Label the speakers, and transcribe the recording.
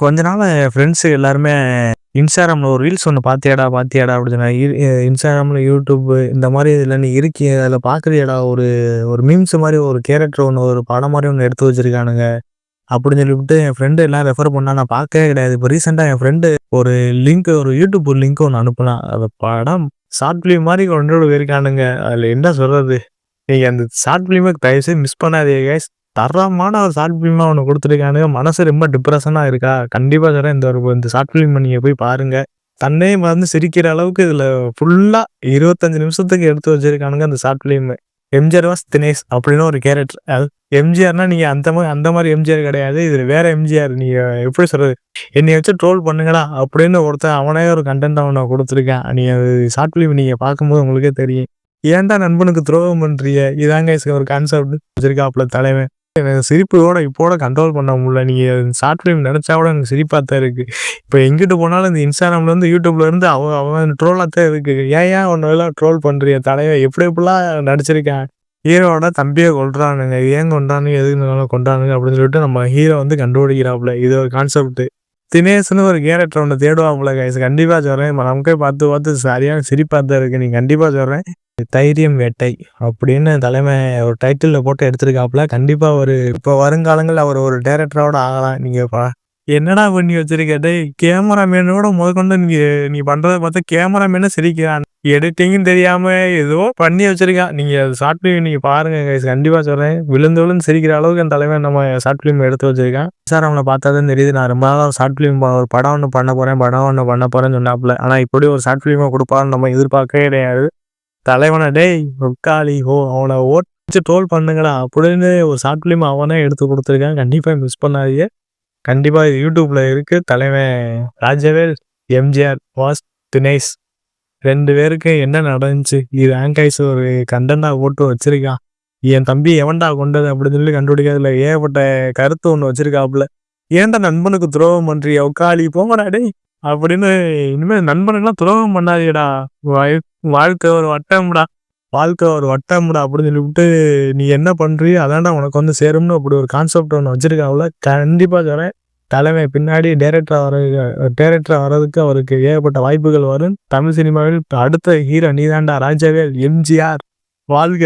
Speaker 1: கொஞ்ச நாளா என் ஃப்ரெண்ட்ஸ் எல்லாருமே இன்ஸ்டாகிராம்ல ஒரு ரீல்ஸ் ஒண்ணு "பாத்தியாடா, பாத்தியாடா" அப்படி சொன்னாங்க. இன்ஸ்டாகிராம்ல, யூடியூப் இந்த மாரி இதுல நீ இருக்கியே, அதுல பார்க்குறியேடா ஒரு ஒரு மீம்ஸ் மாரி ஒரு கேரக்டர் ஒண்ணு, ஒரு படம் மாரி ஒண்ணு எடுத்து வச்சிருக்கானுங்க. அப்படின்னு சொல்லிப்புட்டு என் ஃப்ரெண்ட் எல்லாம் ரெஃபர் பண்ணா. நான் பார்க்கவே கிடையாது. இப்ப ரீசென்ட்டா என் ஃப்ரெண்ட் ஒரு ஒரு யூடியூப் லிங்க் ஒண்ணு அனுப்புனான். அது படம் ஷார்ட் ஃபிலிம் மாரி கொண்டு போயிருக்கானுங்க. அதுல என்ன சொல்றது? நீங்க அந்த ஷார்ட் ஃபிலிம தயவுசெய்து மிஸ் பண்ணாதீங்க கைஸ். தரமான ஒரு ஷார்ட் ஃபிலிமா ஒண்ணு குடுத்துருக்கானுங்க. மனசு ரொம்ப டிப்ரஷனா இருக்கா? கண்டிப்பா சொல்றேன். இந்த ஷார்ட் ஃபிலிம நீங்க போய் பாருங்க. தன்னையே மறந்து சிரிக்கிற அளவுக்கு இதுல ஃபுல்லா 25 நிமிஷத்துக்கு எடுத்து வச்சிருக்கானுங்க அந்த short film. MGR was Dinesh அப்படின்னு ஒரு கேரக்டர். அது எம்ஜிஆர்னா நீங்க அந்த மாரி எம்ஜிஆர் கிடையாது. இதுல வேற எம்ஜிஆர். நீங்க எப்படி சொல்றது? என்னைய வச்சு ட்ரோல் பண்ணுங்கடா அப்படின்னு ஒருத்தன் அவனே ஒரு கன்டென்ட் அவன குடுத்துருக்கான். நீங்க அது ஷார்ட் ஃபிலிம் நீங்க பார்க்கும்போது உங்களுக்கே தெரியும். ஏன்டா நண்பனுக்கு துரோகம் பண்றீங்க? இதாங்க ஒரு கான்செப்ட் வச்சிருக்காப்புல தலைவன். எனக்கு சிரிப்போட இப்போட கண்ட்ரோல் பண்ண முடியல. நீங்க ஷார்ட் ஃபிலிம் நெனச்சா கூட எனக்கு சிரிப்பா தான் இருக்கு. இப்ப எங்கிட்டு போனாலும் இந்த இன்ஸ்டாகிராம்ல இருந்து, யூடியூப்ல இருந்து அவன் ட்ரோலா தான் இருக்கு. ஏன்யா உன்னலாம் ட்ரோல் பண்றீங்க தலைவன்? எப்படி எப்படிலாம் நடிச்சிருக்கான். ஹீரோவோட தம்பிய கொல்றானுங்க. ஏன் கொன்றானுங்க? எதுக்கு கொன்றானுங்க? அப்படின்னு சொல்லிட்டு நம்ம ஹீரோ வந்து கண்டுபிடிக்கிறாப்புல. இது ஒரு கான்செப்ட். தினேஷ்ன்னு ஒரு கேரக்டர் ஒண்ணு தேடுவாப்புல கைஸ். கண்டிப்பா சொல்றேன். நமக்கே பார்த்து பார்த்து சரியான சிரிப்பா தான் இருக்கு. நீங்க கண்டிப்பா சொல்றேன். தைரியம் வேட்டை அப்படின்னு தலைமை ஒரு டைட்டில்ல போட்டு எடுத்திருக்காப்புல. கண்டிப்பா இப்ப வருங்காலங்கள்ல அவர் ஒரு டைரக்டரோட ஆகலாம். நீங்க என்னடா பண்ணி வச்சிருக்க? டேய் கேமராமேனோட முதற்கொண்டு நீ பண்றத பார்த்தா கேமராமேனே சிரிக்கிறான். எடிட்டிங்கும் தெரியாம ஏதோ பண்ணி வச்சிருக்கான். நீங்க ஷார்ட் ஃபிலிம் நீங்க பாருங்க கைஸ். கண்டிப்பா சொல்றேன். விழுந்து விழுந்து சிரிக்கிற அளவுக்கு என் தலைவன் நம்ம ஷார்ட் ஃபிலிம் எடுத்து வச்சிருக்கான். இன்ஸ்டாகிராம்ல பார்த்தா தான் தெரியுது. நான் ரொம்ப நாளா ஷார்ட் ஃபிலிம் ஒரு படம் ஒண்ணு பண்ண போறேன்னு சொன்னாப்புல. ஆனா இப்படி ஒரு ஷார்ட் ஃபிலிமா குடுப்பான்னு நம்ம எதிர்பார்க்கவே கிடையாது. தலைவன "டேய் உக்காளி அவன ஓட்டு ட்ரோல் பண்ணுங்கடா" அப்படின்னு ஒரு ஷார்ட் ஃபிலிம் அவனே எடுத்து குடுத்துருக்கான். கண்டிப்பா மிஸ் பண்ணாதீங்க. கண்டிப்பா இது யூடியூப்ல இருக்கு. தலைவன் ராஜவேல், எம்ஜிஆர் வாஸ் தினேஷ் 2 பேருக்கு என்ன நடந்துச்சு? இது ஆங்கைஸ் ஒரு கண்டென்ட்டா போட்டு வச்சிருக்கான். என் தம்பி எவன்டா கொண்டது அப்படின்னு சொல்லி கண்டுபிடிக்கிறதுல ஏகப்பட்ட கருத்து ஒண்ணு வச்சிருக்காப்புல. "ஏன்டா நண்பனுக்கு துரோகம் பண்றீங்க? உக்காளி போங்கடா டேய்" அப்படின்னு. இனிமே நண்பனுக்குலாம் துரோகம் பண்ணாதீங்கடா. வாழ்க்கை ஒரு வட்டம்டா. வாழ்க்கை ஒரு வட்டம்டா அப்படின்னு சொல்லிப்புட்டு, நீ என்ன பண்றியோ அதான்டா உனக்கு வந்து சேரும்னு அப்படி ஒரு கான்செப்ட் ஒண்ணு வச்சிருக்காப்புல. கண்டிப்பா சொல்றேன். தலைவன் பின்னாடி டைரக்டரா வர்றதுக்கு அவருக்கு ஏகப்பட்ட வாய்ப்புகள் வரும். தமிழ் சினிமாவில் அடுத்த ஹீரோ நீதான்டா ராஜவேல், எம்ஜிஆர். வாழ்க!